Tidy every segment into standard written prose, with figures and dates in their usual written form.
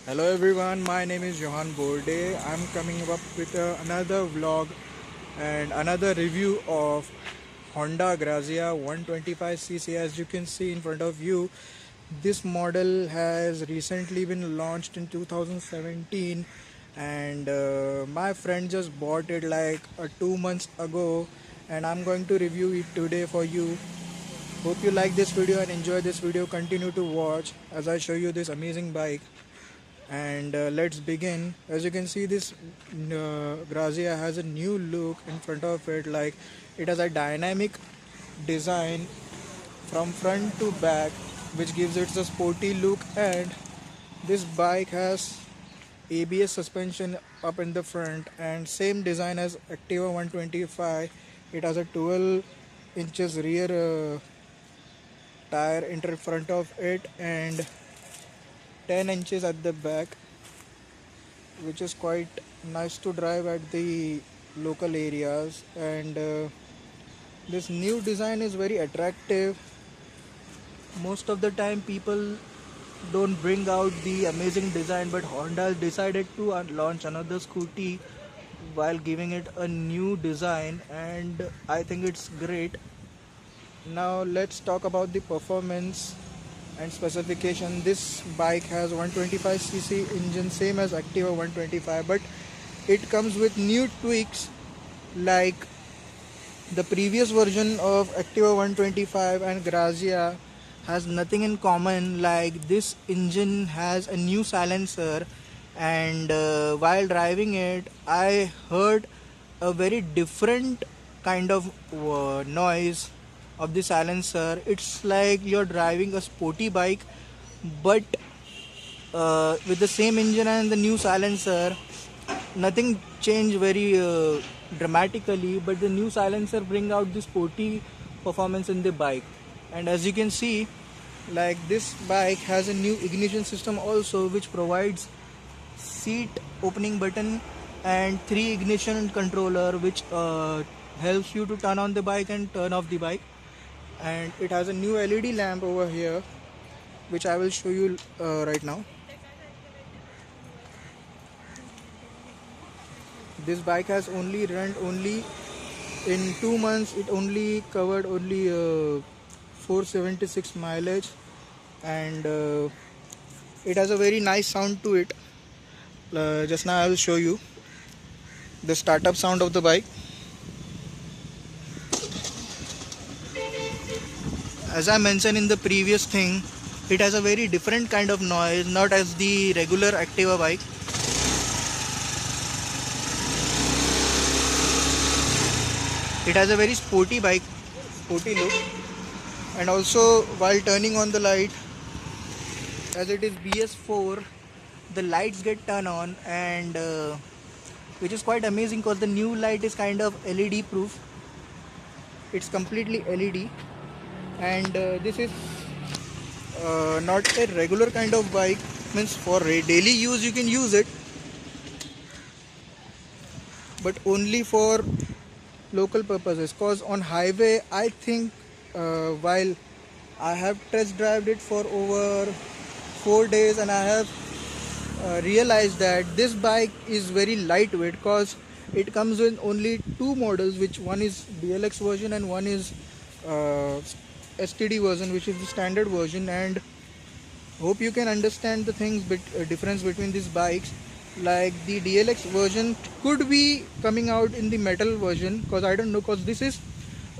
Hello everyone, my name is Johan Borde. I'm coming up with another vlog and another review of Honda Grazia 125cc. As you can see in front of you, this model has recently been launched in 2017 and my friend just bought it like 2 months ago and I'm going to review it today for you. Hope you like this video and enjoy this video. Continue to watch as I show you this amazing bike. And let's begin. As you can see, this Grazia has a new look in front of it. Like it has a dynamic design from front to back, which gives it a sporty look. And this bike has ABS suspension up in the front and same design as Activa 125. It has a 12 inches rear tire in front of it and 10 inches at the back, which is quite nice to drive at the local areas. And this new design is very attractive. Most of the time people don't bring out the amazing design, but Honda decided to launch another scooty while giving it a new design, and I think it's great. Now let's talk about the performance and specification. This bike has 125cc engine, same as Activa 125, but it comes with new tweaks. Like the previous version of Activa 125 and Grazia has nothing in common. Like this engine has a new silencer, and while driving it I heard a very different kind of noise of the silencer. It's like you're driving a sporty bike, but with the same engine and the new silencer, nothing changed very dramatically, but the new silencer bring out the sporty performance in the bike. And as you can see, like this bike has a new ignition system also, which provides seat opening button and 3 ignition controller, which helps you to turn on the bike and turn off the bike. And it has a new LED lamp over here, which I will show you right now. This bike has only run only in 2 months. It only covered only 476 mileage, and it has a very nice sound to it. Just now I will show you the startup sound of the bike. As I mentioned in the previous thing, it has a very different kind of noise, not as the regular Activa bike. It has a very sporty look, and also while turning on the light, as it is BS4, the lights get turned on, and which is quite amazing because the new light is kind of LED proof. It's completely LED, and this is not a regular kind of bike. Means for daily use you can use it, but only for local purposes. Cause on highway, I think while I have test driven it for over 4 days, and I have realized that this bike is very lightweight, cause it comes with only 2 models, which one is DLX version and one is STD version, which is the standard version. And hope you can understand the things difference between these bikes. Like the DLX version could be coming out in the metal version, because I don't know, because this is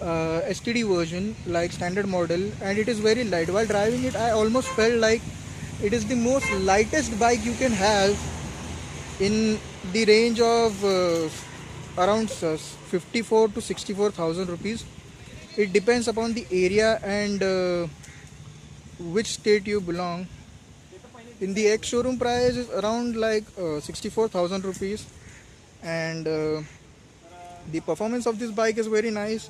STD version, like standard model, and it is very light. While driving it, I almost felt like it is the most lightest bike you can have in the range of around 54 to 64,000 rupees. It depends upon the area and which state you belong. In the ex showroom price is around like 64,000 rupees, and the performance of this bike is very nice,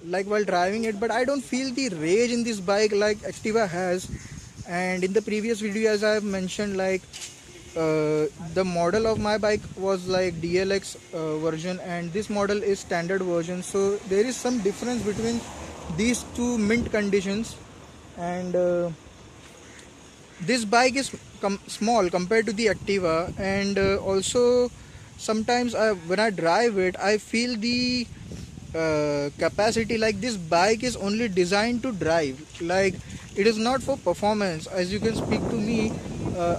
like while driving it. But I don't feel the rage in this bike like Activa has. And in the previous video, as I have mentioned, like the model of my bike was like DLX version, and this model is standard version, so there is some difference between these two mint conditions. And this bike is small compared to the Activa, and also sometimes when I drive it, I feel the capacity, like this bike is only designed to drive, like it is not for performance. As you can speak to me,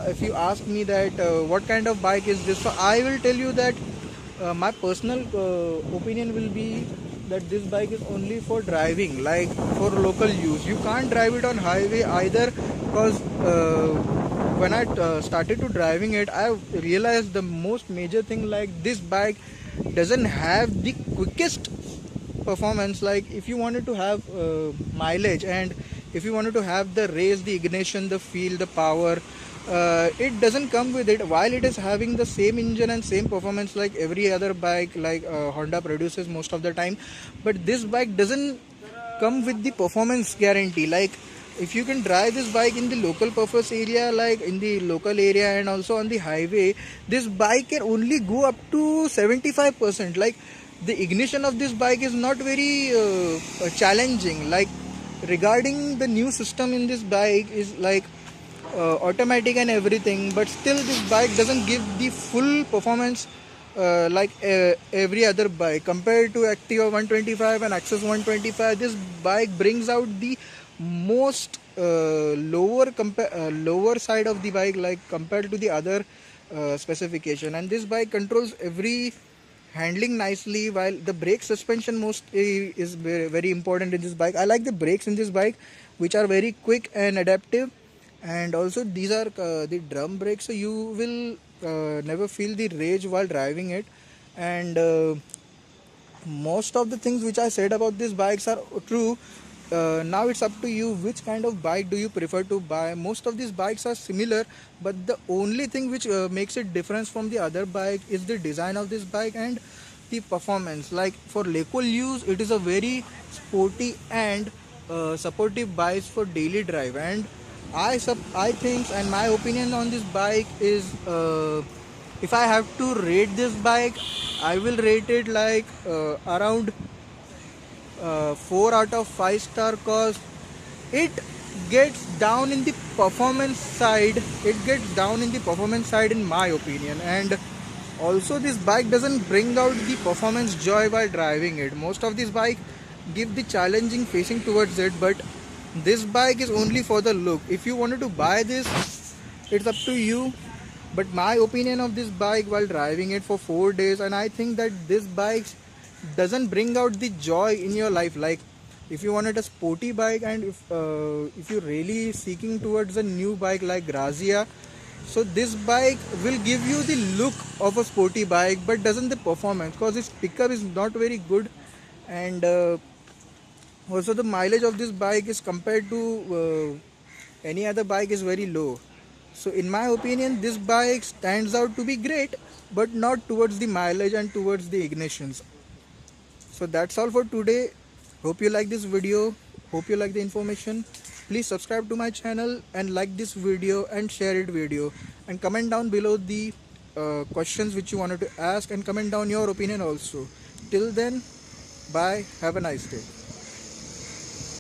if you ask me that what kind of bike is this, so I will tell you that my personal opinion will be that this bike is only for driving, like for local use. You can't drive it on highway either, because when I started to driving it, I realized the most major thing, like this bike doesn't have the quickest performance. Like if you wanted to have mileage, and if you wanted to have the race, the ignition, the feel, the power, it doesn't come with it, while it is having the same engine and same performance like every other bike, like Honda produces most of the time. But this bike doesn't come with the performance guarantee. Like if you can drive this bike in the local purpose area, like in the local area and also on the highway, this bike can only go up to 75%. Like the ignition of this bike is not very challenging. Like regarding the new system in this bike is like automatic and everything, but still this bike doesn't give the full performance like every other bike. Compared to Activa 125 and Access 125, this bike brings out the most lower side of the bike, like compared to the other specification. And this bike controls every handling nicely, while the brake suspension most is very important in this bike. I like the brakes in this bike, which are very quick and adaptive, and also these are the drum brakes, so you will never feel the rage while driving it. And most of the things which I said about these bikes are true. Now it's up to you, which kind of bike do you prefer to buy. Most of these bikes are similar, but the only thing which makes it difference from the other bike is the design of this bike and the performance. Like for local use, it is a very sporty and supportive bike for daily drive. And I think, and my opinion on this bike is, if I have to rate this bike, I will rate it like around 4 out of 5 star, cause it gets down in the performance side. In my opinion. And also this bike doesn't bring out the performance joy while driving it. Most of these bike give the challenging facing towards it, but this bike is only for the look. If you wanted to buy this, it's up to you. But my opinion of this bike while driving it for 4 days, and I think that this bike doesn't bring out the joy in your life. Like if you wanted a sporty bike, and if you're really seeking towards a new bike like Grazia, so this bike will give you the look of a sporty bike, but doesn't the performance, because its pickup is not very good. And also the mileage of this bike is compared to any other bike is very low. So in my opinion, this bike stands out to be great, but not towards the mileage and towards the ignitions. So that's all for today. Hope you like this video. Hope you like the information. Please subscribe to my channel and like this video and share it video, and comment down below the questions which you wanted to ask, and comment down your opinion also. Till then, bye. Have a nice day.